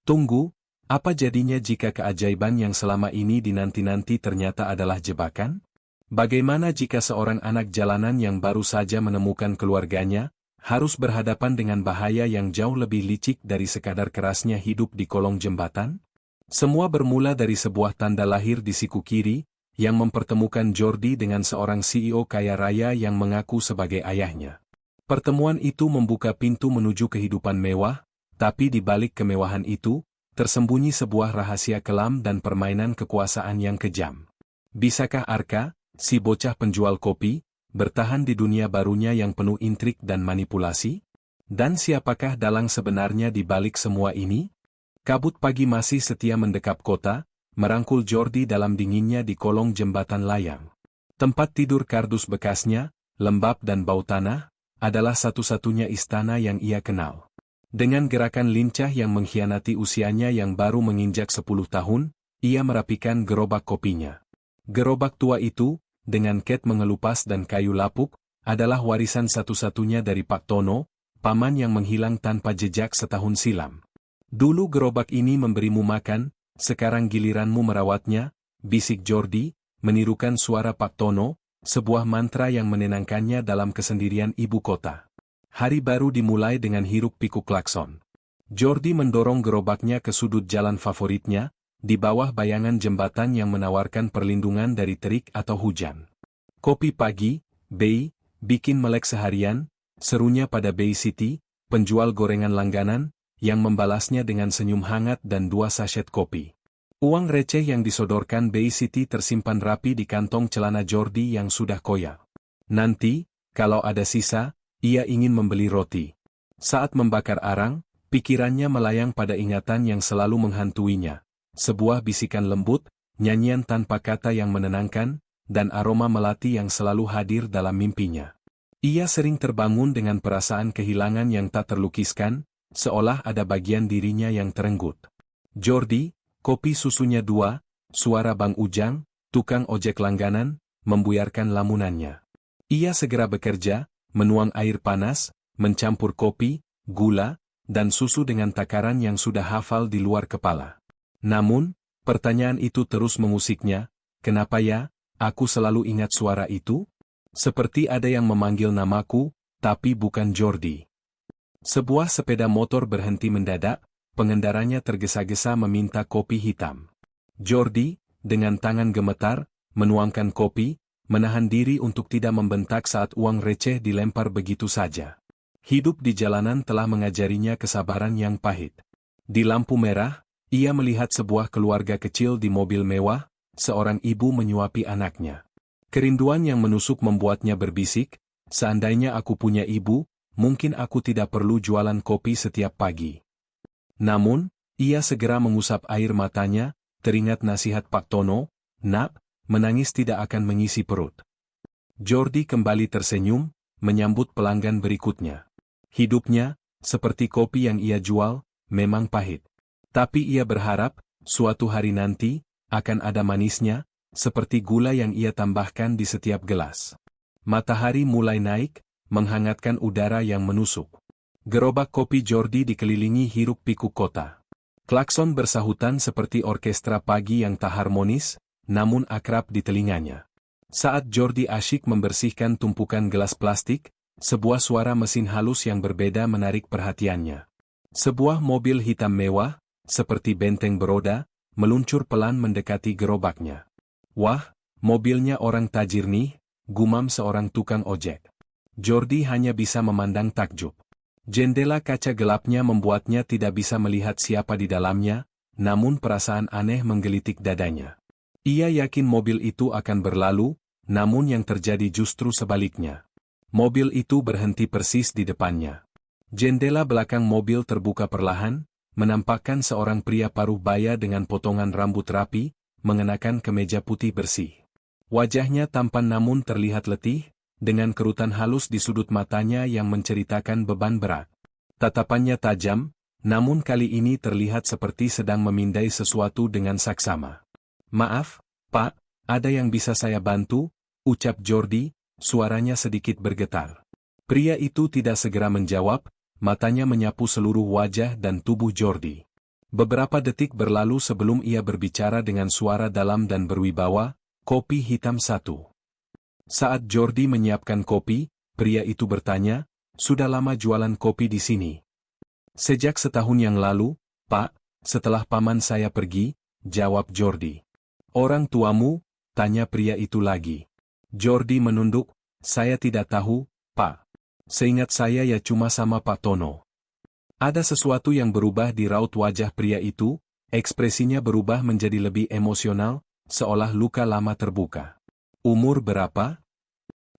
Tunggu, apa jadinya jika keajaiban yang selama ini dinanti-nanti ternyata adalah jebakan? Bagaimana jika seorang anak jalanan yang baru saja menemukan keluarganya, harus berhadapan dengan bahaya yang jauh lebih licik dari sekadar kerasnya hidup di kolong jembatan? Semua bermula dari sebuah tanda lahir di siku kiri, yang mempertemukan Jordi dengan seorang CEO kaya raya yang mengaku sebagai ayahnya. Pertemuan itu membuka pintu menuju kehidupan mewah, tapi di balik kemewahan itu, tersembunyi sebuah rahasia kelam dan permainan kekuasaan yang kejam. Bisakah Arka, si bocah penjual kopi, bertahan di dunia barunya yang penuh intrik dan manipulasi? Dan siapakah dalang sebenarnya di balik semua ini? Kabut pagi masih setia mendekap kota, merangkul Jordi dalam dinginnya di kolong jembatan layang. Tempat tidur kardus bekasnya, lembab dan bau tanah, adalah satu-satunya istana yang ia kenal. Dengan gerakan lincah yang mengkhianati usianya yang baru menginjak 10 tahun, ia merapikan gerobak kopinya. Gerobak tua itu, dengan ket mengelupas dan kayu lapuk, adalah warisan satu-satunya dari Pak Tono, paman yang menghilang tanpa jejak setahun silam. Dulu gerobak ini memberimu makan, sekarang giliranmu merawatnya, bisik Jordi, menirukan suara Pak Tono, sebuah mantra yang menenangkannya dalam kesendirian ibu kota. Hari baru dimulai dengan hiruk-pikuk klakson. Jordi mendorong gerobaknya ke sudut jalan favoritnya, di bawah bayangan jembatan yang menawarkan perlindungan dari terik atau hujan. Kopi pagi, Bay, bikin melek seharian, serunya pada Bay City, penjual gorengan langganan, yang membalasnya dengan senyum hangat dan 2 saset kopi. Uang receh yang disodorkan Bay City tersimpan rapi di kantong celana Jordi yang sudah koyak. Nanti, kalau ada sisa, ia ingin membeli roti. Saat membakar arang, pikirannya melayang pada ingatan yang selalu menghantuinya. Sebuah bisikan lembut, nyanyian tanpa kata yang menenangkan, dan aroma melati yang selalu hadir dalam mimpinya. Ia sering terbangun dengan perasaan kehilangan yang tak terlukiskan, seolah ada bagian dirinya yang terenggut. Jordi, kopi susunya 2, suara Bang Ujang, tukang ojek langganan, membuyarkan lamunannya. Ia segera bekerja, menuang air panas, mencampur kopi, gula, dan susu dengan takaran yang sudah hafal di luar kepala. Namun, pertanyaan itu terus mengusiknya, kenapa ya, aku selalu ingat suara itu? Seperti ada yang memanggil namaku, tapi bukan Jordi. Sebuah sepeda motor berhenti mendadak, pengendaranya tergesa-gesa meminta kopi hitam. Jordi, dengan tangan gemetar, menuangkan kopi, menahan diri untuk tidak membentak saat uang receh dilempar begitu saja. Hidup di jalanan telah mengajarinya kesabaran yang pahit. Di lampu merah, ia melihat sebuah keluarga kecil di mobil mewah, seorang ibu menyuapi anaknya. Kerinduan yang menusuk membuatnya berbisik, seandainya aku punya ibu, mungkin aku tidak perlu jualan kopi setiap pagi. Namun, ia segera mengusap air matanya, teringat nasihat Pak Tono, "Nak, menangis tidak akan mengisi perut." Jordi kembali tersenyum, menyambut pelanggan berikutnya. Hidupnya, seperti kopi yang ia jual, memang pahit. Tapi ia berharap, suatu hari nanti, akan ada manisnya, seperti gula yang ia tambahkan di setiap gelas. Matahari mulai naik, menghangatkan udara yang menusuk. Gerobak kopi Jordi dikelilingi hiruk-pikuk kota. Klakson bersahutan seperti orkestra pagi yang tak harmonis, namun akrab di telinganya. Saat Jordi asyik membersihkan tumpukan gelas plastik, sebuah suara mesin halus yang berbeda menarik perhatiannya. Sebuah mobil hitam mewah, seperti benteng beroda, meluncur pelan mendekati gerobaknya. "Wah, mobilnya orang tajir nih," gumam seorang tukang ojek. Jordi hanya bisa memandang takjub. Jendela kaca gelapnya membuatnya tidak bisa melihat siapa di dalamnya, namun perasaan aneh menggelitik dadanya. Ia yakin mobil itu akan berlalu, namun yang terjadi justru sebaliknya. Mobil itu berhenti persis di depannya. Jendela belakang mobil terbuka perlahan, menampakkan seorang pria paruh baya dengan potongan rambut rapi, mengenakan kemeja putih bersih. Wajahnya tampan namun terlihat letih, dengan kerutan halus di sudut matanya yang menceritakan beban berat. Tatapannya tajam, namun kali ini terlihat seperti sedang memindai sesuatu dengan saksama. "Maaf, Pak, ada yang bisa saya bantu?" ucap Jordi, suaranya sedikit bergetar. Pria itu tidak segera menjawab, matanya menyapu seluruh wajah dan tubuh Jordi. Beberapa detik berlalu sebelum ia berbicara dengan suara dalam dan berwibawa, "Kopi hitam satu." Saat Jordi menyiapkan kopi, pria itu bertanya, "Sudah lama jualan kopi di sini?" "Sejak setahun yang lalu, Pak, setelah paman saya pergi," jawab Jordi. "Orang tuamu?" tanya pria itu lagi. Jordi menunduk, "Saya tidak tahu, Pak. Seingat saya ya cuma sama Pak Tono." Ada sesuatu yang berubah di raut wajah pria itu, ekspresinya berubah menjadi lebih emosional, seolah luka lama terbuka. "Umur berapa?"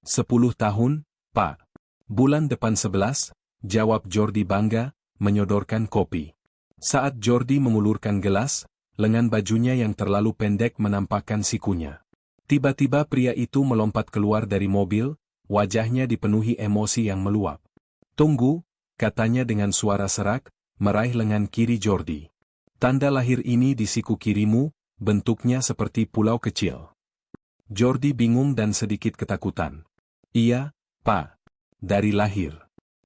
"10 tahun, Pak." "Bulan depan 11, jawab Jordi bangga, menyodorkan kopi. Saat Jordi mengulurkan gelas, lengan bajunya yang terlalu pendek menampakkan sikunya. Tiba-tiba pria itu melompat keluar dari mobil, wajahnya dipenuhi emosi yang meluap. "Tunggu," katanya dengan suara serak, meraih lengan kiri Jordi. "Tanda lahir ini di siku kirimu, bentuknya seperti pulau kecil." Jordi bingung dan sedikit ketakutan. "Iya, Pak. Dari lahir."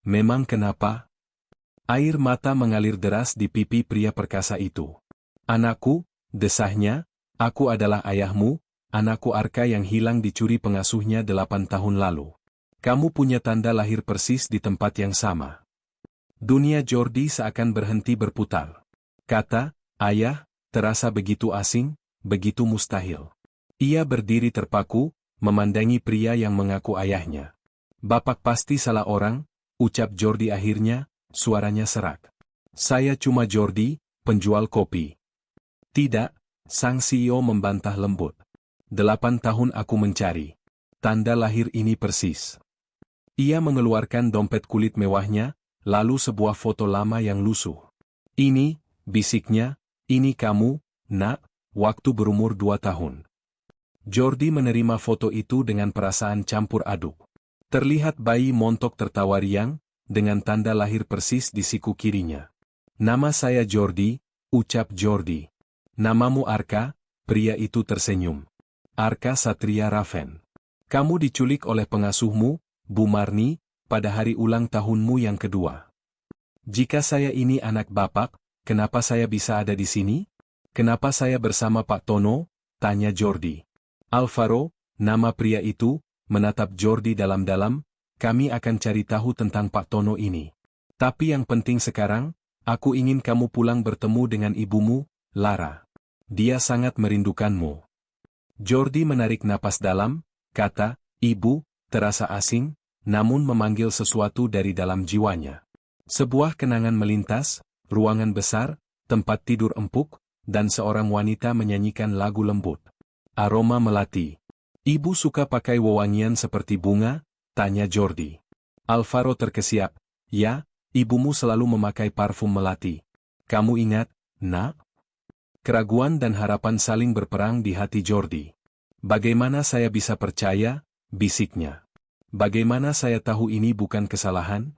"Memang kenapa?" Air mata mengalir deras di pipi pria perkasa itu. "Anakku," desahnya, "aku adalah ayahmu, anakku Arka yang hilang dicuri pengasuhnya 8 tahun lalu. Kamu punya tanda lahir persis di tempat yang sama." Dunia Jordi seakan berhenti berputar. Kata, "ayah," terasa begitu asing, begitu mustahil. Ia berdiri terpaku, memandangi pria yang mengaku ayahnya. "Bapak pasti salah orang," ucap Jordi akhirnya, suaranya serak. "Saya cuma Jordi, penjual kopi." "Tidak," sang CEO membantah lembut. 8 tahun aku mencari tanda lahir ini persis." Ia mengeluarkan dompet kulit mewahnya, lalu sebuah foto lama yang lusuh. "Ini," bisiknya, "ini kamu, Nak, waktu berumur 2 tahun." Jordi menerima foto itu dengan perasaan campur aduk. Terlihat bayi montok tertawa riang, dengan tanda lahir persis di siku kirinya. "Nama saya Jordi," ucap Jordi. "Namamu Arka?" Pria itu tersenyum. "Arka Satria Raven. Kamu diculik oleh pengasuhmu, Bu Marni, pada hari ulang tahunmu yang kedua." "Jika saya ini anak bapak, kenapa saya bisa ada di sini? Kenapa saya bersama Pak Tono?" tanya Jordi. Alvaro, nama pria itu, menatap Jordi dalam-dalam, "Kami akan cari tahu tentang Pak Tono ini. Tapi yang penting sekarang, aku ingin kamu pulang bertemu dengan ibumu, Lara. Dia sangat merindukanmu." Jordi menarik napas dalam, kata, "Ibu," terasa asing, namun memanggil sesuatu dari dalam jiwanya. Sebuah kenangan melintas, ruangan besar, tempat tidur empuk, dan seorang wanita menyanyikan lagu lembut. Aroma melati. "Ibu suka pakai wewangian seperti bunga?" tanya Jordi. Alvaro terkesiap. "Ya, ibumu selalu memakai parfum melati. Kamu ingat, Nak?" Keraguan dan harapan saling berperang di hati Jordi. "Bagaimana saya bisa percaya?" bisiknya. "Bagaimana saya tahu ini bukan kesalahan?"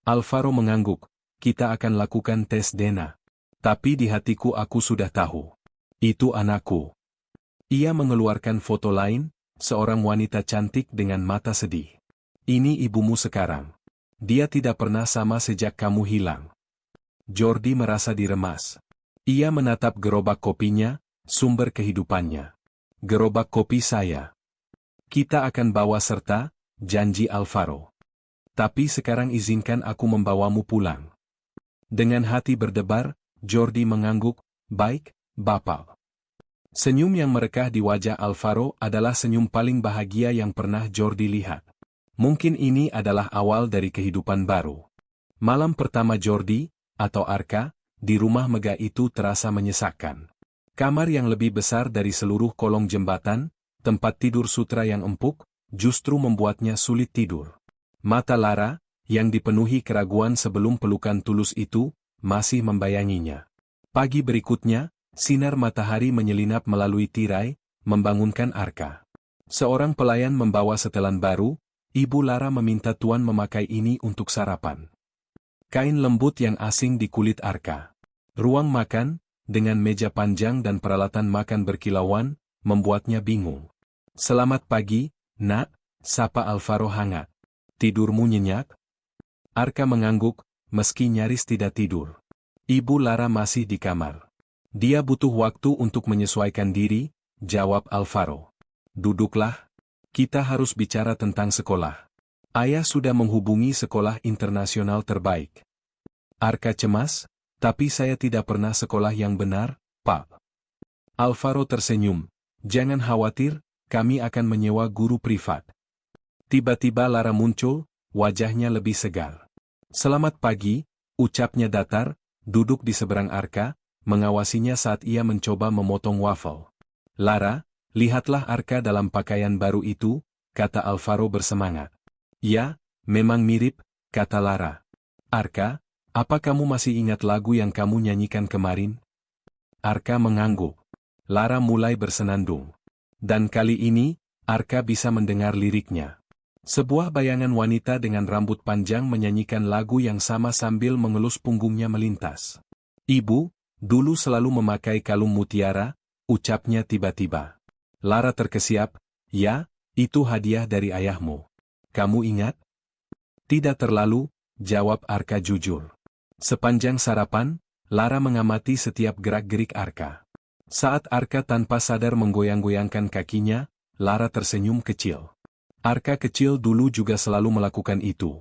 Alvaro mengangguk. "Kita akan lakukan tes DNA. Tapi di hatiku aku sudah tahu. Itu anakku." Ia mengeluarkan foto lain, seorang wanita cantik dengan mata sedih. "Ini ibumu sekarang. Dia tidak pernah sama sejak kamu hilang." Jordi merasa diremas. Ia menatap gerobak kopinya, sumber kehidupannya. "Gerobak kopi saya. Kita akan bawa serta," janji Alvaro. "Tapi sekarang izinkan aku membawamu pulang." Dengan hati berdebar, Jordi mengangguk, "Baik, Bapak." Senyum yang merekah di wajah Alvaro adalah senyum paling bahagia yang pernah Jordi lihat. Mungkin ini adalah awal dari kehidupan baru. Malam pertama Jordi, atau Arka, di rumah megah itu terasa menyesakkan. Kamar yang lebih besar dari seluruh kolong jembatan, tempat tidur sutra yang empuk, justru membuatnya sulit tidur. Mata Lara, yang dipenuhi keraguan sebelum pelukan tulus itu, masih membayanginya. Pagi berikutnya, sinar matahari menyelinap melalui tirai, membangunkan Arka. Seorang pelayan membawa setelan baru, Ibu Lara meminta Tuan memakai ini untuk sarapan. Kain lembut yang asing di kulit Arka. Ruang makan, dengan meja panjang dan peralatan makan berkilauan, membuatnya bingung. "Selamat pagi, Nak," sapa Alvaro hangat. "Tidurmu nyenyak?" Arka mengangguk, meski nyaris tidak tidur. Ibu Lara masih di kamar. Dia butuh waktu untuk menyesuaikan diri, jawab Alvaro. Duduklah. Kita harus bicara tentang sekolah. Ayah sudah menghubungi sekolah internasional terbaik. Arka cemas, tapi saya tidak pernah sekolah yang benar, Pak. Alvaro tersenyum. Jangan khawatir, kami akan menyewa guru privat. Tiba-tiba Lara muncul, wajahnya lebih segar. Selamat pagi, ucapnya datar, duduk di seberang Arka, mengawasinya saat ia mencoba memotong waffle. Lara, lihatlah Arka dalam pakaian baru itu, kata Alvaro bersemangat. Ya, memang mirip, kata Lara. Arka, apa kamu masih ingat lagu yang kamu nyanyikan kemarin? Arka mengangguk. Lara mulai bersenandung. Dan kali ini, Arka bisa mendengar liriknya. Sebuah bayangan wanita dengan rambut panjang menyanyikan lagu yang sama sambil mengelus punggungnya melintas. Ibu, dulu selalu memakai kalung mutiara, ucapnya tiba-tiba. Lara terkesiap, ya, itu hadiah dari ayahmu. Kamu ingat? Tidak terlalu, jawab Arka jujur. Sepanjang sarapan, Lara mengamati setiap gerak-gerik Arka. Saat Arka tanpa sadar menggoyang-goyangkan kakinya, Lara tersenyum kecil. Arka kecil dulu juga selalu melakukan itu.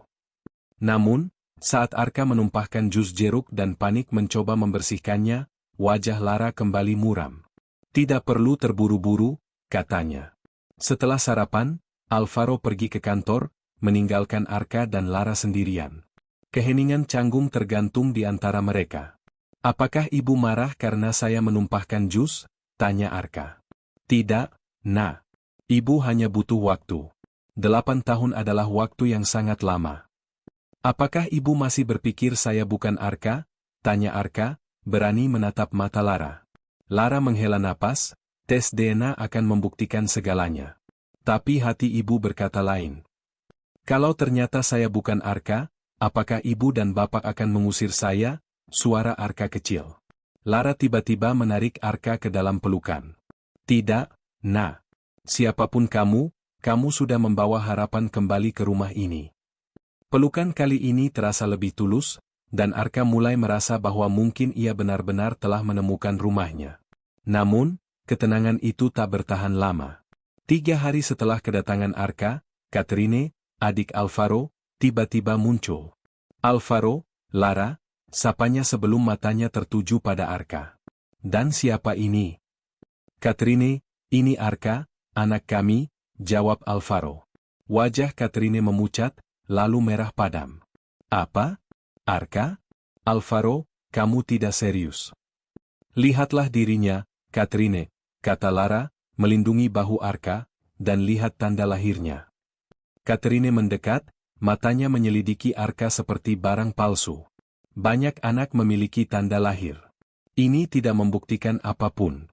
Namun, saat Arka menumpahkan jus jeruk dan panik mencoba membersihkannya, wajah Lara kembali muram. Tidak perlu terburu-buru, katanya. Setelah sarapan, Alvaro pergi ke kantor, meninggalkan Arka dan Lara sendirian. Keheningan canggung tergantung di antara mereka. Apakah ibu marah karena saya menumpahkan jus? Tanya Arka. Tidak, Nak. Ibu hanya butuh waktu. 8 tahun adalah waktu yang sangat lama. Apakah ibu masih berpikir saya bukan Arka? Tanya Arka, berani menatap mata Lara. Lara menghela napas, tes DNA akan membuktikan segalanya. Tapi hati ibu berkata lain. Kalau ternyata saya bukan Arka, apakah ibu dan bapak akan mengusir saya? Suara Arka kecil. Lara tiba-tiba menarik Arka ke dalam pelukan. Tidak, Nak. Siapapun kamu sudah membawa harapan kembali ke rumah ini. Pelukan kali ini terasa lebih tulus, dan Arka mulai merasa bahwa mungkin ia benar-benar telah menemukan rumahnya. Namun, ketenangan itu tak bertahan lama. 3 hari setelah kedatangan Arka, Catherine, adik Alvaro, tiba-tiba muncul. Alvaro, Lara, sapanya sebelum matanya tertuju pada Arka. Dan siapa ini? Catherine, ini Arka, anak kami, jawab Alvaro. Wajah Catherine memucat, lalu merah padam. Apa? Arka? Alvaro, kamu tidak serius. Lihatlah dirinya, Catherine, kata Lara, melindungi bahu Arka, dan lihat tanda lahirnya. Catherine mendekat, matanya menyelidiki Arka seperti barang palsu. Banyak anak memiliki tanda lahir. Ini tidak membuktikan apapun.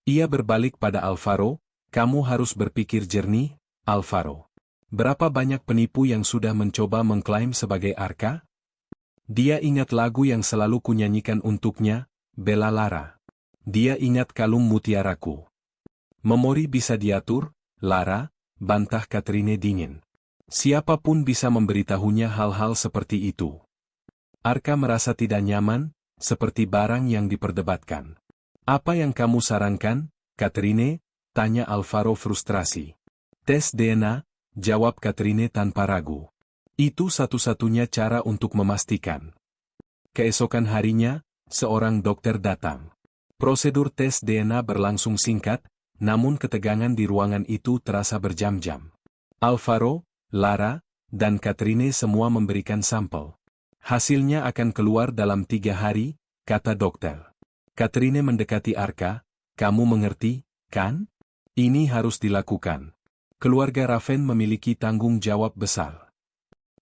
Ia berbalik pada Alvaro, kamu harus berpikir jernih, Alvaro. Berapa banyak penipu yang sudah mencoba mengklaim sebagai Arka? Dia ingat lagu yang selalu kunyanyikan untuknya, bela Lara. Dia ingat kalung mutiaraku. Memori bisa diatur, Lara, bantah Catherine dingin. Siapapun bisa memberitahunya hal-hal seperti itu. Arka merasa tidak nyaman, seperti barang yang diperdebatkan. Apa yang kamu sarankan, Catherine? Tanya Alvaro frustrasi. Tes DNA, jawab Catherine tanpa ragu. Itu satu-satunya cara untuk memastikan. Keesokan harinya, seorang dokter datang. Prosedur tes DNA berlangsung singkat, namun ketegangan di ruangan itu terasa berjam-jam. Alvaro, Lara, dan Catherine semua memberikan sampel. Hasilnya akan keluar dalam 3 hari, kata dokter. Catherine mendekati Arka, kamu mengerti, kan? Ini harus dilakukan. Keluarga Raven memiliki tanggung jawab besar.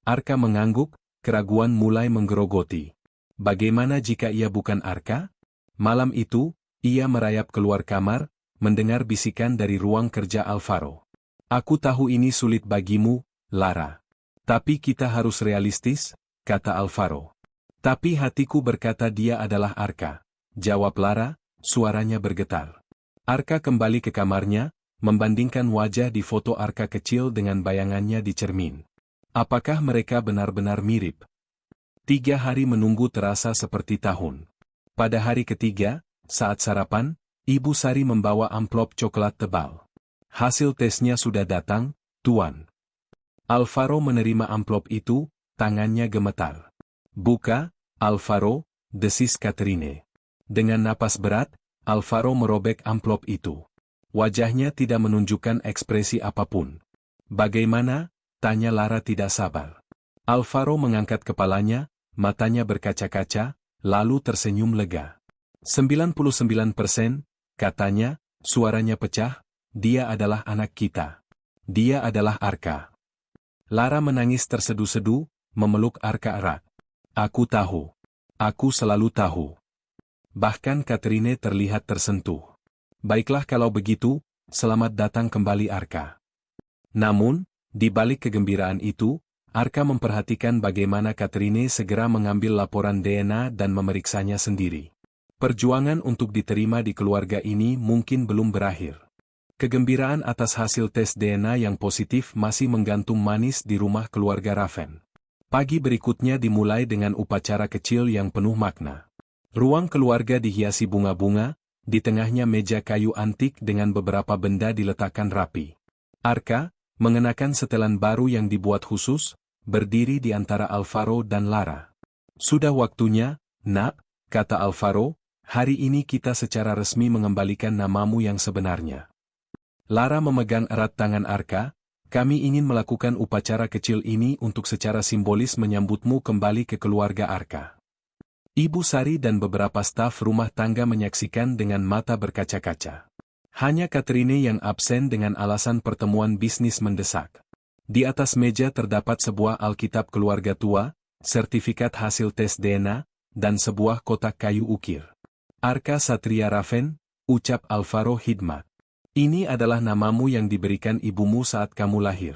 Arka mengangguk, keraguan mulai menggerogoti. Bagaimana jika ia bukan Arka? Malam itu, ia merayap keluar kamar, mendengar bisikan dari ruang kerja Alvaro. Aku tahu ini sulit bagimu, Lara. Tapi kita harus realistis, kata Alvaro. Tapi hatiku berkata dia adalah Arka, jawab Lara, suaranya bergetar. Arka kembali ke kamarnya, membandingkan wajah di foto Arka kecil dengan bayangannya di cermin. Apakah mereka benar-benar mirip? 3 hari menunggu terasa seperti tahun. Pada hari ketiga, saat sarapan, Ibu Sari membawa amplop coklat tebal. Hasil tesnya sudah datang, Tuan. Alvaro menerima amplop itu, tangannya gemetar. Buka, Alvaro, desis Catherine. Dengan napas berat, Alvaro merobek amplop itu. Wajahnya tidak menunjukkan ekspresi apapun. Bagaimana? Tanya Lara tidak sabar. Alvaro mengangkat kepalanya, matanya berkaca-kaca, lalu tersenyum lega. 99%, katanya, suaranya pecah, dia adalah anak kita. Dia adalah Arka. Lara menangis tersedu-sedu, memeluk Arka erat. Aku tahu. Aku selalu tahu. Bahkan Catherine terlihat tersentuh. Baiklah kalau begitu, selamat datang kembali Arka. Namun, di balik kegembiraan itu, Arka memperhatikan bagaimana Catherine segera mengambil laporan DNA dan memeriksanya sendiri. Perjuangan untuk diterima di keluarga ini mungkin belum berakhir. Kegembiraan atas hasil tes DNA yang positif masih menggantung manis di rumah keluarga Raven. Pagi berikutnya dimulai dengan upacara kecil yang penuh makna. Ruang keluarga dihiasi bunga-bunga, di tengahnya meja kayu antik dengan beberapa benda diletakkan rapi. Arka, mengenakan setelan baru yang dibuat khusus, berdiri di antara Alvaro dan Lara. Sudah waktunya, Nak, kata Alvaro, hari ini kita secara resmi mengembalikan namamu yang sebenarnya. Lara memegang erat tangan Arka, kami ingin melakukan upacara kecil ini untuk secara simbolis menyambutmu kembali ke keluarga Arka. Ibu Sari dan beberapa staf rumah tangga menyaksikan dengan mata berkaca-kaca. Hanya Catherine yang absen dengan alasan pertemuan bisnis mendesak. Di atas meja terdapat sebuah Alkitab keluarga tua, sertifikat hasil tes DNA, dan sebuah kotak kayu ukir. Arka Satria Raven, ucap Alvaro Hidmat. Ini adalah namamu yang diberikan ibumu saat kamu lahir.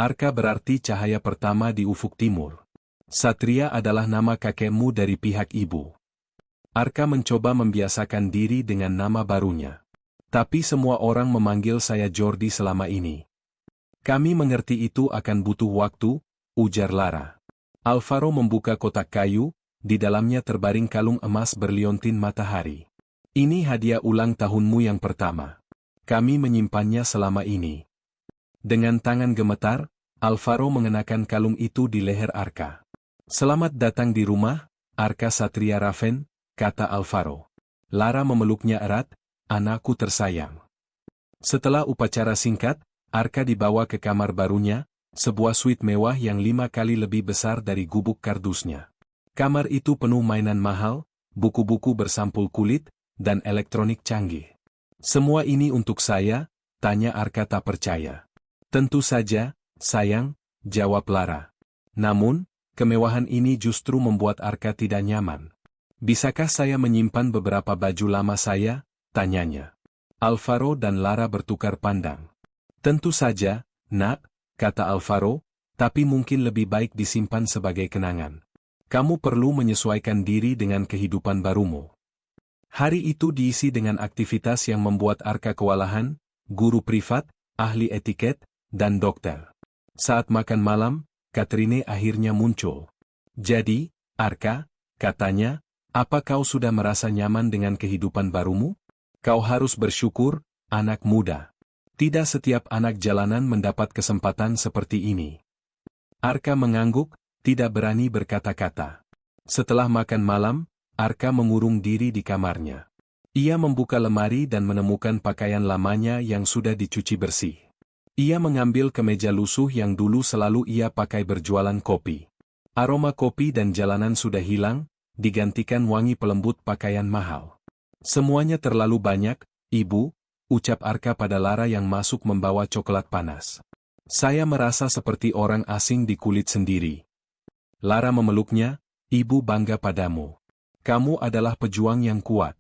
Arka berarti cahaya pertama di ufuk timur. Satria adalah nama kakekmu dari pihak ibu. Arka mencoba membiasakan diri dengan nama barunya. Tapi semua orang memanggil saya Jordi selama ini. Kami mengerti itu akan butuh waktu, ujar Lara. Alvaro membuka kotak kayu, di dalamnya terbaring kalung emas berliontin matahari. Ini hadiah ulang tahunmu yang pertama. Kami menyimpannya selama ini. Dengan tangan gemetar, Alvaro mengenakan kalung itu di leher Arka. Selamat datang di rumah, Arka Satria Raven, kata Alvaro. Lara memeluknya erat, anakku tersayang. Setelah upacara singkat, Arka dibawa ke kamar barunya, sebuah suite mewah yang 5 kali lebih besar dari gubuk kardusnya. Kamar itu penuh mainan mahal, buku-buku bersampul kulit, dan elektronik canggih. Semua ini untuk saya, tanya Arka tak percaya. Tentu saja, sayang, jawab Lara. Namun, kemewahan ini justru membuat Arka tidak nyaman. Bisakah saya menyimpan beberapa baju lama saya? Tanyanya. Alvaro dan Lara bertukar pandang. Tentu saja, Nak, kata Alvaro, tapi mungkin lebih baik disimpan sebagai kenangan. Kamu perlu menyesuaikan diri dengan kehidupan barumu. Hari itu diisi dengan aktivitas yang membuat Arka kewalahan, guru privat, ahli etiket, dan dokter. Saat makan malam, Catherine akhirnya muncul. Jadi, Arka, katanya, apa kau sudah merasa nyaman dengan kehidupan barumu? Kau harus bersyukur, anak muda. Tidak setiap anak jalanan mendapat kesempatan seperti ini. Arka mengangguk, tidak berani berkata-kata. Setelah makan malam, Arka mengurung diri di kamarnya. Ia membuka lemari dan menemukan pakaian lamanya yang sudah dicuci bersih. Ia mengambil kemeja lusuh yang dulu selalu ia pakai berjualan kopi. Aroma kopi dan jalanan sudah hilang, digantikan wangi pelembut pakaian mahal. Semuanya terlalu banyak, Ibu, ucap Arka pada Lara yang masuk membawa coklat panas. Saya merasa seperti orang asing di kulit sendiri. Lara memeluknya, Ibu bangga padamu. Kamu adalah pejuang yang kuat.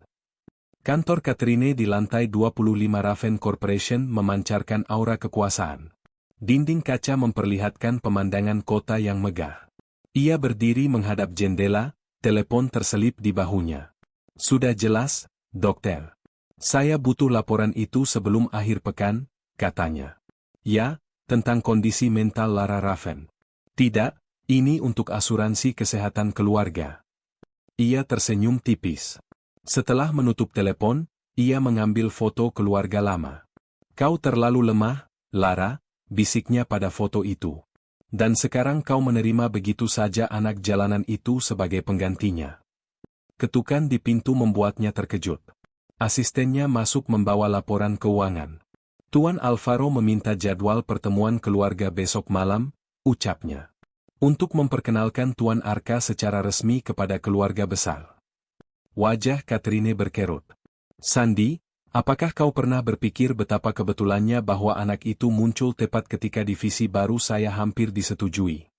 Kantor Catherine di lantai 25 Raven Corporation memancarkan aura kekuasaan. Dinding kaca memperlihatkan pemandangan kota yang megah. Ia berdiri menghadap jendela, telepon terselip di bahunya. Sudah jelas, dokter. Saya butuh laporan itu sebelum akhir pekan, katanya. Ya, tentang kondisi mental Lara Raven. Tidak, Ini untuk asuransi kesehatan keluarga. Ia tersenyum tipis. Setelah menutup telepon, ia mengambil foto keluarga lama. Kau terlalu lemah, Lara, bisiknya pada foto itu. Dan sekarang kau menerima begitu saja anak jalanan itu sebagai penggantinya. Ketukan di pintu membuatnya terkejut. Asistennya masuk membawa laporan keuangan. Tuan Alvaro meminta jadwal pertemuan keluarga besok malam, ucapnya. Untuk memperkenalkan Tuan Arka secara resmi kepada keluarga besar. Wajah Catherine berkerut. Sandy, apakah kau pernah berpikir betapa kebetulannya bahwa anak itu muncul tepat ketika divisi baru saya hampir disetujui?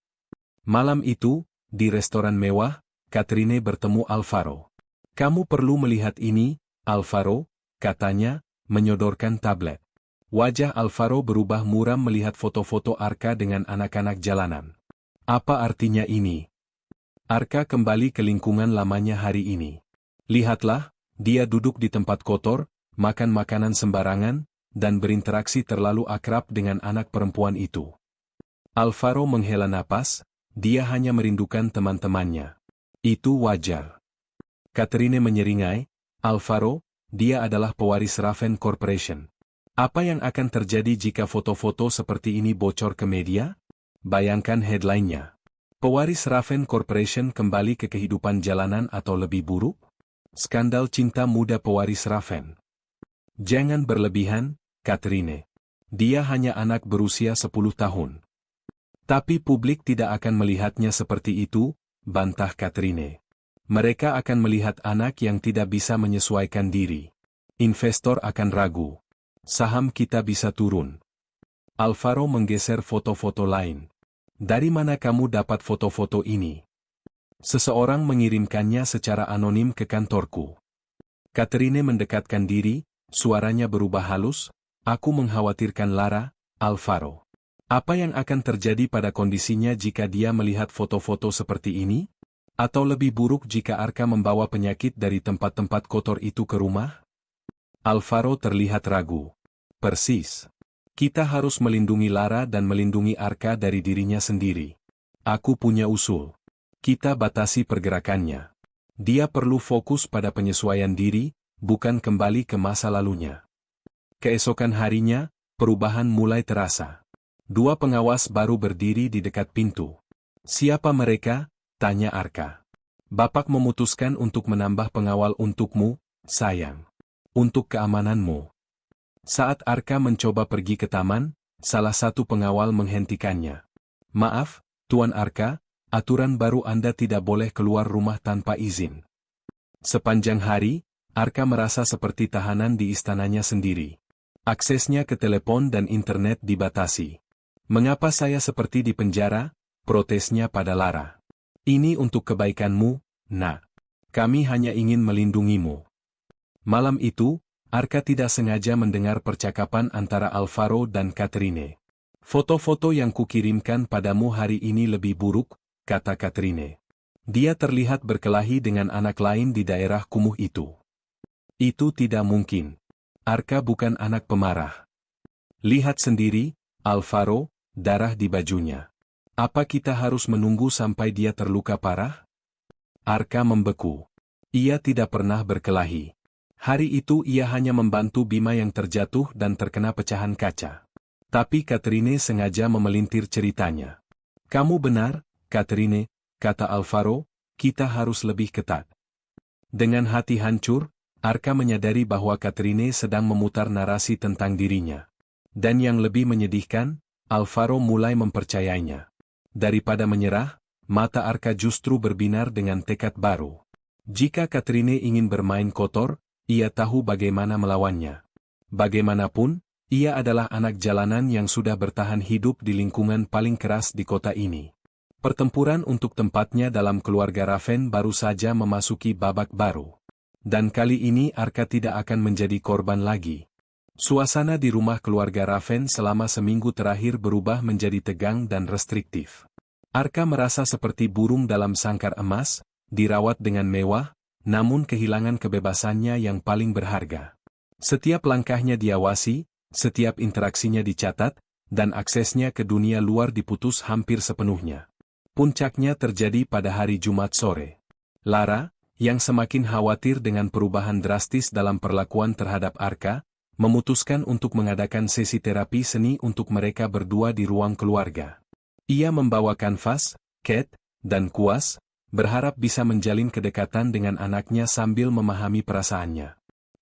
Malam itu, di restoran mewah, Catherine bertemu Alvaro. Kamu perlu melihat ini, Alvaro, katanya, menyodorkan tablet. Wajah Alvaro berubah muram melihat foto-foto Arka dengan anak-anak jalanan. Apa artinya ini? Arka kembali ke lingkungan lamanya hari ini. Lihatlah, dia duduk di tempat kotor, makan makanan sembarangan, dan berinteraksi terlalu akrab dengan anak perempuan itu. Alvaro menghela napas, dia hanya merindukan teman-temannya. Itu wajar. Catherine menyeringai, Alvaro, dia adalah pewaris Raven Corporation. Apa yang akan terjadi jika foto-foto seperti ini bocor ke media? Bayangkan headline-nya. Pewaris Raven Corporation kembali ke kehidupan jalanan atau lebih buruk? Skandal cinta muda pewaris Raven. Jangan berlebihan, Catherine. Dia hanya anak berusia 10 tahun. Tapi publik tidak akan melihatnya seperti itu, bantah Catherine. Mereka akan melihat anak yang tidak bisa menyesuaikan diri. Investor akan ragu. Saham kita bisa turun. Alvaro menggeser foto-foto lain. Dari mana kamu dapat foto-foto ini? Seseorang mengirimkannya secara anonim ke kantorku. Catherine mendekatkan diri, suaranya berubah halus, aku mengkhawatirkan Lara, Alvaro. Apa yang akan terjadi pada kondisinya jika dia melihat foto-foto seperti ini? Atau lebih buruk jika Arka membawa penyakit dari tempat-tempat kotor itu ke rumah? Alvaro terlihat ragu. Persis. Kita harus melindungi Lara dan melindungi Arka dari dirinya sendiri. Aku punya usul. Kita batasi pergerakannya. Dia perlu fokus pada penyesuaian diri, bukan kembali ke masa lalunya. Keesokan harinya, perubahan mulai terasa. Dua pengawas baru berdiri di dekat pintu. Siapa mereka? Tanya Arka. Bapak memutuskan untuk menambah pengawal untukmu, sayang. Untuk keamananmu. Saat Arka mencoba pergi ke taman, salah satu pengawal menghentikannya. Maaf, Tuan Arka, aturan baru Anda tidak boleh keluar rumah tanpa izin. Sepanjang hari, Arka merasa seperti tahanan di istananya sendiri. Aksesnya ke telepon dan internet dibatasi. Mengapa saya seperti di penjara? Protesnya pada Lara. Ini untuk kebaikanmu, Nak. Kami hanya ingin melindungimu. Malam itu, Arka tidak sengaja mendengar percakapan antara Alvaro dan Catherine. Foto-foto yang kukirimkan padamu hari ini lebih buruk, kata Catherine. Dia terlihat berkelahi dengan anak lain di daerah kumuh itu. Itu tidak mungkin. Arka bukan anak pemarah. Lihat sendiri, Alvaro, darah di bajunya. Apa kita harus menunggu sampai dia terluka parah? Arka membeku. Ia tidak pernah berkelahi. Hari itu ia hanya membantu Bima yang terjatuh dan terkena pecahan kaca. Tapi Catherine sengaja memelintir ceritanya. Kamu benar, Catherine, kata Alvaro, kita harus lebih ketat. Dengan hati hancur, Arka menyadari bahwa Catherine sedang memutar narasi tentang dirinya. Dan yang lebih menyedihkan, Alvaro mulai mempercayainya. Daripada menyerah, mata Arka justru berbinar dengan tekad baru. Jika Catherine ingin bermain kotor, ia tahu bagaimana melawannya. Bagaimanapun, ia adalah anak jalanan yang sudah bertahan hidup di lingkungan paling keras di kota ini. Pertempuran untuk tempatnya dalam keluarga Raven baru saja memasuki babak baru. Dan kali ini Arka tidak akan menjadi korban lagi. Suasana di rumah keluarga Raven selama seminggu terakhir berubah menjadi tegang dan restriktif. Arka merasa seperti burung dalam sangkar emas, dirawat dengan mewah, namun kehilangan kebebasannya yang paling berharga. Setiap langkahnya diawasi, setiap interaksinya dicatat, dan aksesnya ke dunia luar diputus hampir sepenuhnya. Puncaknya terjadi pada hari Jumat sore. Lara, yang semakin khawatir dengan perubahan drastis dalam perlakuan terhadap Arka, memutuskan untuk mengadakan sesi terapi seni untuk mereka berdua di ruang keluarga. Ia membawa kanvas, cat, dan kuas, berharap bisa menjalin kedekatan dengan anaknya sambil memahami perasaannya.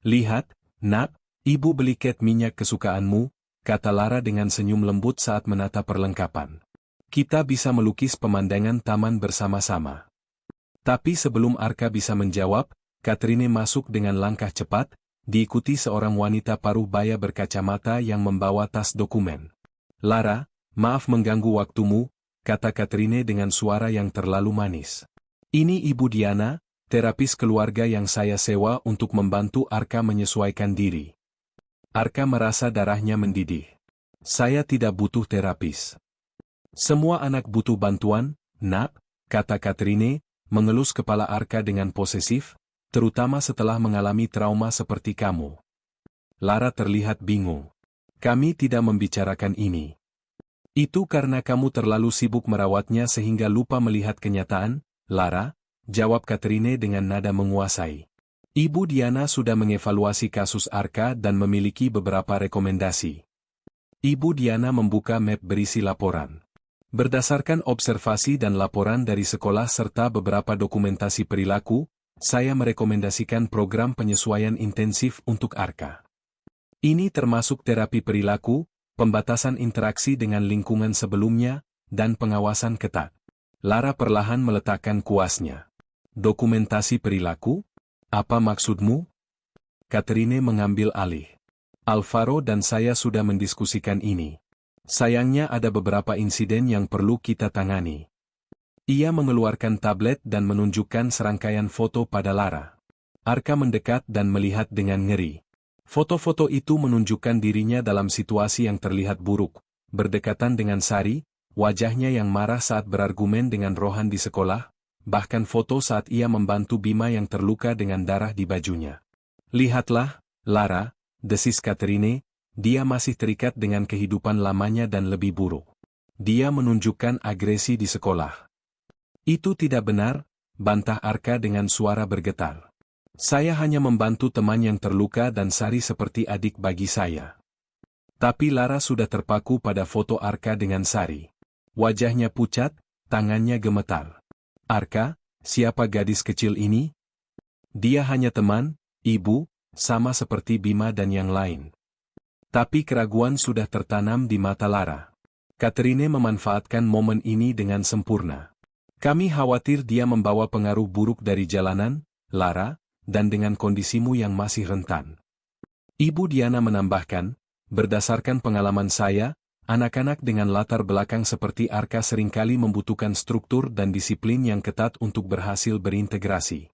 "Lihat, Nak, ibu beli cat minyak kesukaanmu," kata Lara dengan senyum lembut saat menata perlengkapan. "Kita bisa melukis pemandangan taman bersama-sama." Tapi sebelum Arka bisa menjawab, Katrine masuk dengan langkah cepat, diikuti seorang wanita paruh baya berkacamata yang membawa tas dokumen. "Lara, maaf mengganggu waktumu," kata Katrine dengan suara yang terlalu manis. "Ini Ibu Diana, terapis keluarga yang saya sewa untuk membantu Arka menyesuaikan diri." Arka merasa darahnya mendidih. "Saya tidak butuh terapis." "Semua anak butuh bantuan, Nak," kata Katrine, mengelus kepala Arka dengan posesif, "terutama setelah mengalami trauma seperti kamu." Lara terlihat bingung. "Kami tidak membicarakan ini." "Itu karena kamu terlalu sibuk merawatnya sehingga lupa melihat kenyataan, Lara," jawab Katrine dengan nada menguasai. "Ibu Diana sudah mengevaluasi kasus Arka dan memiliki beberapa rekomendasi." Ibu Diana membuka map berisi laporan. "Berdasarkan observasi dan laporan dari sekolah serta beberapa dokumentasi perilaku, saya merekomendasikan program penyesuaian intensif untuk Arka. Ini termasuk terapi perilaku, pembatasan interaksi dengan lingkungan sebelumnya, dan pengawasan ketat." Lara perlahan meletakkan kuasnya. "Dokumentasi perilaku? Apa maksudmu?" Katrine mengambil alih. "Alvaro dan saya sudah mendiskusikan ini. Sayangnya ada beberapa insiden yang perlu kita tangani." Ia mengeluarkan tablet dan menunjukkan serangkaian foto pada Lara. Arka mendekat dan melihat dengan ngeri. Foto-foto itu menunjukkan dirinya dalam situasi yang terlihat buruk, berdekatan dengan Sari, wajahnya yang marah saat berargumen dengan Rohan di sekolah, bahkan foto saat ia membantu Bima yang terluka dengan darah di bajunya. "Lihatlah, Lara," desis Katrine, "dia masih terikat dengan kehidupan lamanya dan lebih buruk. Dia menunjukkan agresi di sekolah." "Itu tidak benar," bantah Arka dengan suara bergetar. "Saya hanya membantu teman yang terluka dan Sari seperti adik bagi saya." Tapi Lara sudah terpaku pada foto Arka dengan Sari. Wajahnya pucat, tangannya gemetar. "Arka, siapa gadis kecil ini?" "Dia hanya teman, Ibu, sama seperti Bima dan yang lain." Tapi keraguan sudah tertanam di mata Lara. Katrine memanfaatkan momen ini dengan sempurna. "Kami khawatir dia membawa pengaruh buruk dari jalanan, Lara, dan dengan kondisimu yang masih rentan." Ibu Diana menambahkan, "Berdasarkan pengalaman saya, anak-anak dengan latar belakang seperti Arka seringkali membutuhkan struktur dan disiplin yang ketat untuk berhasil berintegrasi."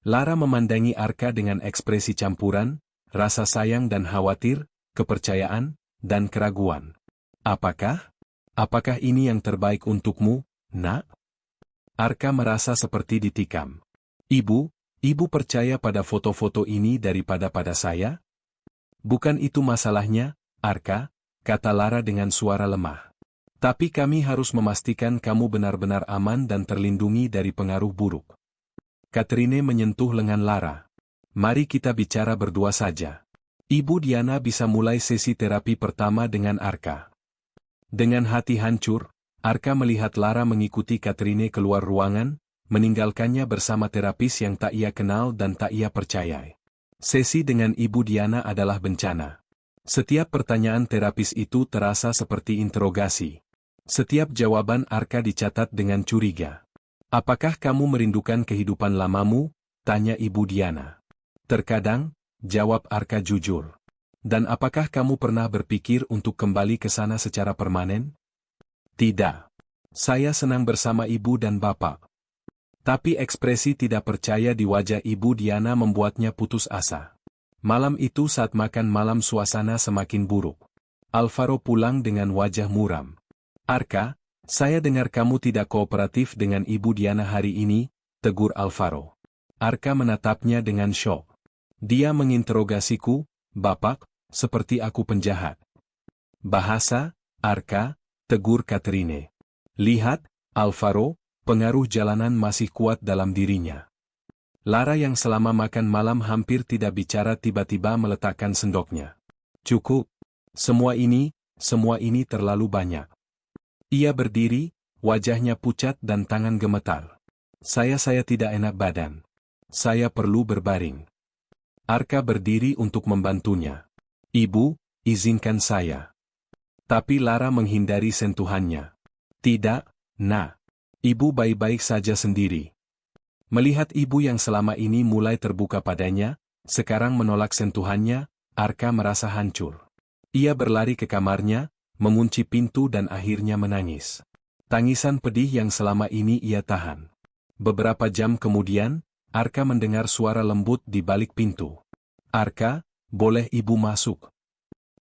Lara memandangi Arka dengan ekspresi campuran, rasa sayang dan khawatir, kepercayaan, dan keraguan. "Apakah? Apakah ini yang terbaik untukmu, Nak?" Arka merasa seperti ditikam. Ibu percaya pada foto-foto ini daripada pada saya?" "Bukan itu masalahnya, Arka," kata Lara dengan suara lemah. "Tapi kami harus memastikan kamu benar-benar aman dan terlindungi dari pengaruh buruk." Katrine menyentuh lengan Lara. "Mari kita bicara berdua saja. Ibu Diana bisa mulai sesi terapi pertama dengan Arka." Dengan hati hancur, Arka melihat Lara mengikuti Katrine keluar ruangan, meninggalkannya bersama terapis yang tak ia kenal dan tak ia percayai. Sesi dengan Ibu Diana adalah bencana. Setiap pertanyaan terapis itu terasa seperti interogasi. Setiap jawaban Arka dicatat dengan curiga. "Apakah kamu merindukan kehidupan lamamu?" tanya Ibu Diana. "Terkadang," jawab Arka jujur. "Dan apakah kamu pernah berpikir untuk kembali ke sana secara permanen?" "Tidak. Saya senang bersama ibu dan bapak." Tapi ekspresi tidak percaya di wajah Ibu Diana membuatnya putus asa. Malam itu saat makan malam suasana semakin buruk. Alvaro pulang dengan wajah muram. "Arka, saya dengar kamu tidak kooperatif dengan Ibu Diana hari ini," tegur Alvaro. Arka menatapnya dengan syok. "Dia menginterogasiku, Bapak, seperti aku penjahat." "Bahasa, Arka," tegur Katrine. "Lihat, Alvaro, pengaruh jalanan masih kuat dalam dirinya. Lara yang selama makan malam hampir tidak bicara tiba-tiba meletakkan sendoknya. Cukup. Semua ini terlalu banyak. Ia berdiri, wajahnya pucat dan tangan gemetar. Saya tidak enak badan. Saya perlu berbaring. Arka berdiri untuk membantunya. Ibu, izinkan saya. Tapi Lara menghindari sentuhannya. Tidak, Nak. Ibu baik-baik saja sendiri. Melihat ibu yang selama ini mulai terbuka padanya, sekarang menolak sentuhannya, Arka merasa hancur. Ia berlari ke kamarnya, mengunci pintu dan akhirnya menangis. Tangisan pedih yang selama ini ia tahan. Beberapa jam kemudian, Arka mendengar suara lembut di balik pintu. Arka, boleh ibu masuk?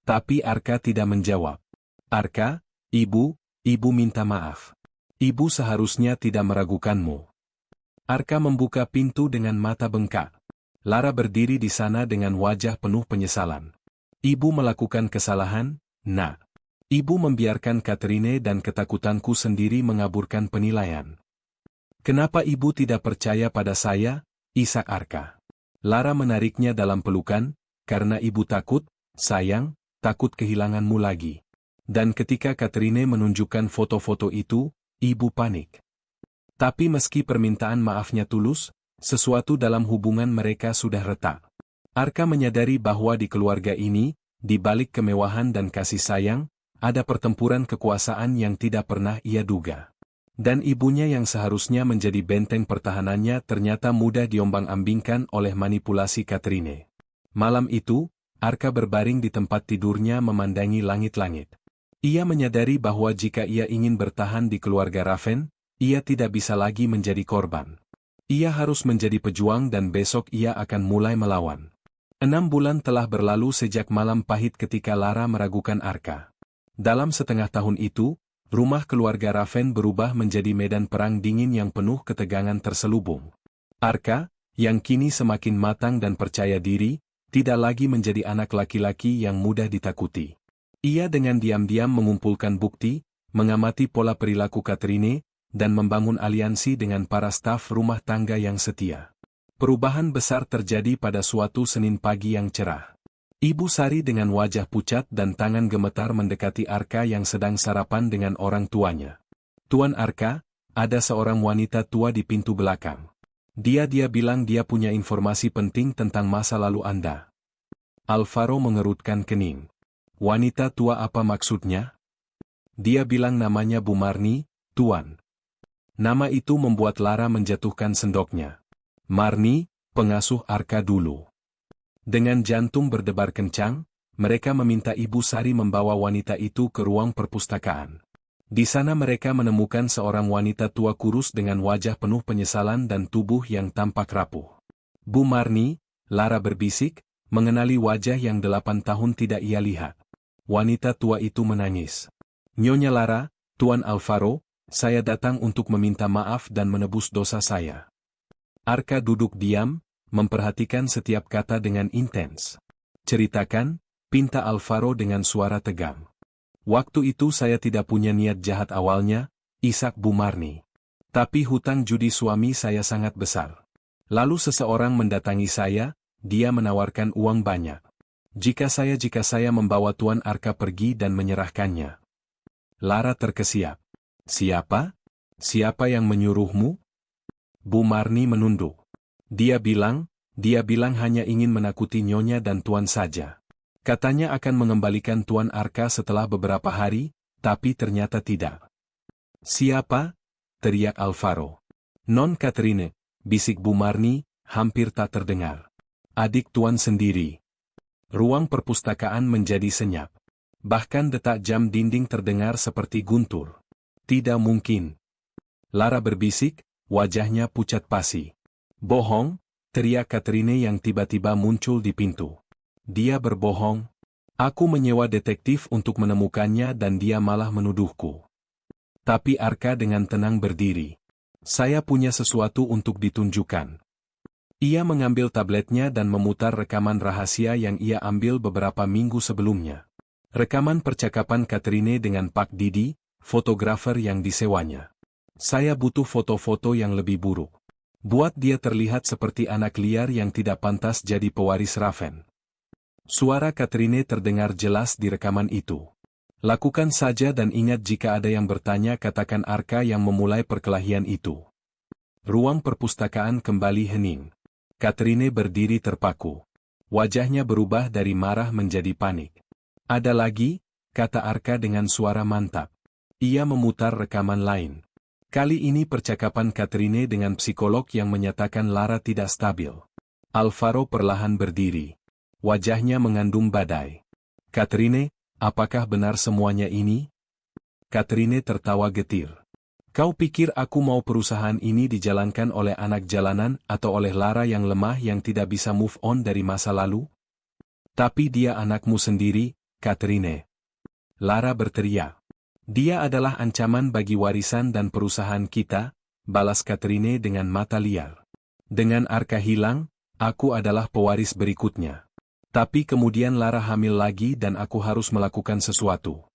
Tapi Arka tidak menjawab. Arka, ibu minta maaf. Ibu seharusnya tidak meragukanmu. Arka membuka pintu dengan mata bengkak. Lara berdiri di sana dengan wajah penuh penyesalan. Ibu melakukan kesalahan, Nak. Ibu membiarkan Katrine dan ketakutanku sendiri mengaburkan penilaian. Kenapa ibu tidak percaya pada saya, isak Arka? Lara menariknya dalam pelukan, karena ibu takut, sayang, takut kehilanganmu lagi. Dan ketika Katrine menunjukkan foto-foto itu, ibu panik. Tapi meski permintaan maafnya tulus, sesuatu dalam hubungan mereka sudah retak. Arka menyadari bahwa di keluarga ini, di balik kemewahan dan kasih sayang, ada pertempuran kekuasaan yang tidak pernah ia duga. Dan ibunya yang seharusnya menjadi benteng pertahanannya ternyata mudah diombang-ambingkan oleh manipulasi Katrine. Malam itu, Arka berbaring di tempat tidurnya memandangi langit-langit. Ia menyadari bahwa jika ia ingin bertahan di keluarga Raven, ia tidak bisa lagi menjadi korban. Ia harus menjadi pejuang dan besok ia akan mulai melawan. 6 bulan telah berlalu sejak malam pahit ketika Lara meragukan Arka. Dalam setengah tahun itu, rumah keluarga Raven berubah menjadi medan perang dingin yang penuh ketegangan terselubung. Arka, yang kini semakin matang dan percaya diri, tidak lagi menjadi anak laki-laki yang mudah ditakuti. Ia dengan diam-diam mengumpulkan bukti, mengamati pola perilaku Katrine, dan membangun aliansi dengan para staf rumah tangga yang setia. Perubahan besar terjadi pada suatu Senin pagi yang cerah. Ibu Sari dengan wajah pucat dan tangan gemetar mendekati Arka yang sedang sarapan dengan orang tuanya. Tuan Arka, ada seorang wanita tua di pintu belakang. Dia bilang dia punya informasi penting tentang masa lalu Anda. Alvaro mengerutkan kening. Wanita tua apa maksudnya? Dia bilang namanya Bu Marni, Tuan. Nama itu membuat Lara menjatuhkan sendoknya. Marni, pengasuh Arka dulu. Dengan jantung berdebar kencang, mereka meminta Ibu Sari membawa wanita itu ke ruang perpustakaan. Di sana mereka menemukan seorang wanita tua kurus dengan wajah penuh penyesalan dan tubuh yang tampak rapuh. Bu Marni, Lara berbisik, mengenali wajah yang 8 tahun tidak ia lihat. Wanita tua itu menangis. Nyonya Lara, Tuan Alvaro, saya datang untuk meminta maaf dan menebus dosa saya. Arka duduk diam, memperhatikan setiap kata dengan intens. Ceritakan, pinta Alvaro dengan suara tegang. Waktu itu saya tidak punya niat jahat awalnya, isak Bu Marni. Tapi hutang judi suami saya sangat besar. Lalu seseorang mendatangi saya, dia menawarkan uang banyak. Jika saya membawa Tuan Arka pergi dan menyerahkannya. Lara terkesiap. Siapa? Siapa yang menyuruhmu? Bu Marni menunduk. Dia bilang hanya ingin menakuti Nyonya dan Tuan saja. Katanya akan mengembalikan Tuan Arka setelah beberapa hari, tapi ternyata tidak. Siapa? Teriak Alvaro. Non Katrine, bisik Bu Marni, hampir tak terdengar. Adik Tuan sendiri. Ruang perpustakaan menjadi senyap. Bahkan detak jam dinding terdengar seperti guntur. Tidak mungkin. Lara berbisik, wajahnya pucat pasi. Bohong, teriak Katrine yang tiba-tiba muncul di pintu. Dia berbohong. Aku menyewa detektif untuk menemukannya dan dia malah menuduhku. Tapi Arka dengan tenang berdiri. Saya punya sesuatu untuk ditunjukkan. Ia mengambil tabletnya dan memutar rekaman rahasia yang ia ambil beberapa minggu sebelumnya. Rekaman percakapan Katrine dengan Pak Didi, fotografer yang disewanya. Saya butuh foto-foto yang lebih buruk. Buat dia terlihat seperti anak liar yang tidak pantas jadi pewaris Raven. Suara Katrine terdengar jelas di rekaman itu. Lakukan saja dan ingat jika ada yang bertanya katakan Arka yang memulai perkelahian itu. Ruang perpustakaan kembali hening. Katrine berdiri terpaku. Wajahnya berubah dari marah menjadi panik. Ada lagi, kata Arka dengan suara mantap. Ia memutar rekaman lain. Kali ini percakapan Katrine dengan psikolog yang menyatakan Lara tidak stabil. Alvaro perlahan berdiri. Wajahnya mengandung badai. Katrine, apakah benar semuanya ini? Katrine tertawa getir. Kau pikir aku mau perusahaan ini dijalankan oleh anak jalanan atau oleh Lara yang lemah yang tidak bisa move on dari masa lalu? Tapi dia anakmu sendiri, Katrine. Lara berteriak. Dia adalah ancaman bagi warisan dan perusahaan kita, balas Katrine dengan mata liar. Dengan Arka hilang, aku adalah pewaris berikutnya. Tapi kemudian Lara hamil lagi dan aku harus melakukan sesuatu.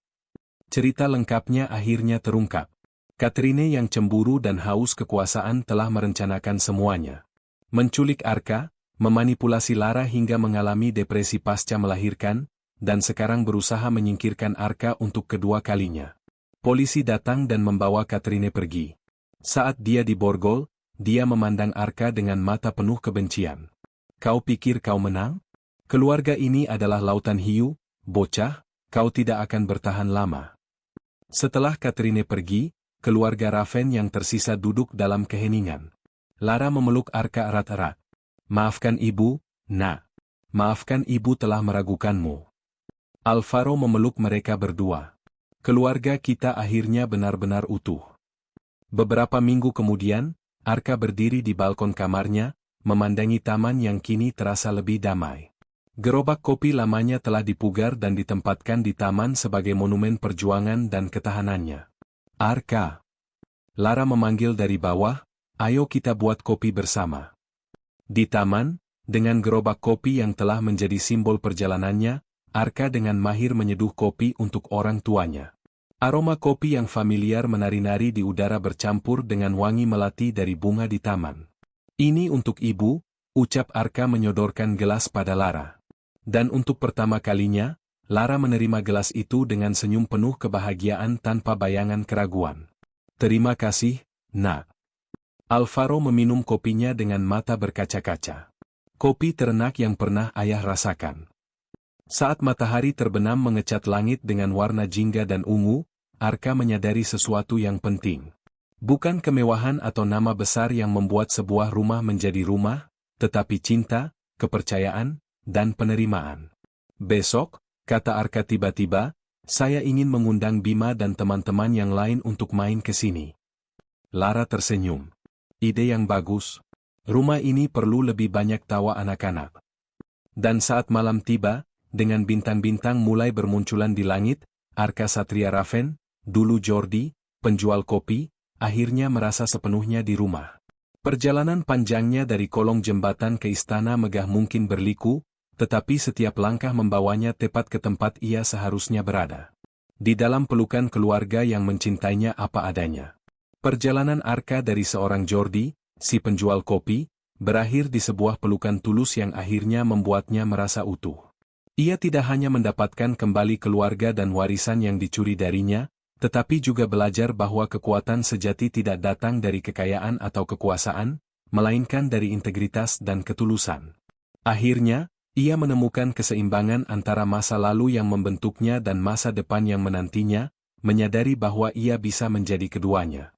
Cerita lengkapnya akhirnya terungkap. Katrine yang cemburu dan haus kekuasaan telah merencanakan semuanya. Menculik Arka, memanipulasi Lara hingga mengalami depresi pasca melahirkan, dan sekarang berusaha menyingkirkan Arka untuk kedua kalinya. Polisi datang dan membawa Katrine pergi. Saat dia di borgol, dia memandang Arka dengan mata penuh kebencian. Kau pikir kau menang? Keluarga ini adalah lautan hiu, bocah, kau tidak akan bertahan lama. Setelah Katrine pergi, keluarga Raven yang tersisa duduk dalam keheningan. Lara memeluk Arka erat-erat. Maafkan ibu, nak. Maafkan ibu telah meragukanmu. Alvaro memeluk mereka berdua. Keluarga kita akhirnya benar-benar utuh. Beberapa minggu kemudian, Arka berdiri di balkon kamarnya, memandangi taman yang kini terasa lebih damai. Gerobak kopi lamanya telah dipugar dan ditempatkan di taman sebagai monumen perjuangan dan ketahanannya. Arka. Lara memanggil dari bawah, ayo kita buat kopi bersama. Di taman, dengan gerobak kopi yang telah menjadi simbol perjalanannya, Arka dengan mahir menyeduh kopi untuk orang tuanya. Aroma kopi yang familiar menari-nari di udara bercampur dengan wangi melati dari bunga di taman. Ini untuk ibu, ucap Arka menyodorkan gelas pada Lara. Dan untuk pertama kalinya, Lara menerima gelas itu dengan senyum penuh kebahagiaan tanpa bayangan keraguan. Terima kasih, nak. Alvaro meminum kopinya dengan mata berkaca-kaca. Kopi terenak yang pernah ayah rasakan. Saat matahari terbenam mengecat langit dengan warna jingga dan ungu, Arka menyadari sesuatu yang penting. Bukan kemewahan atau nama besar yang membuat sebuah rumah menjadi rumah, tetapi cinta, kepercayaan, dan penerimaan. Besok, kata Arka tiba-tiba, saya ingin mengundang Bima dan teman-teman yang lain untuk main ke sini. Lara tersenyum. Ide yang bagus. Rumah ini perlu lebih banyak tawa anak-anak. Dan saat malam tiba, dengan bintang-bintang mulai bermunculan di langit, Arka Satria Raven, dulu Jordi, penjual kopi, akhirnya merasa sepenuhnya di rumah. Perjalanan panjangnya dari kolong jembatan ke istana megah mungkin berliku, tetapi setiap langkah membawanya tepat ke tempat ia seharusnya berada. Di dalam pelukan keluarga yang mencintainya apa adanya. Perjalanan Arka dari seorang Jordi, si penjual kopi, berakhir di sebuah pelukan tulus yang akhirnya membuatnya merasa utuh. Ia tidak hanya mendapatkan kembali keluarga dan warisan yang dicuri darinya, tetapi juga belajar bahwa kekuatan sejati tidak datang dari kekayaan atau kekuasaan, melainkan dari integritas dan ketulusan. Akhirnya, ia menemukan keseimbangan antara masa lalu yang membentuknya dan masa depan yang menantinya, menyadari bahwa ia bisa menjadi keduanya.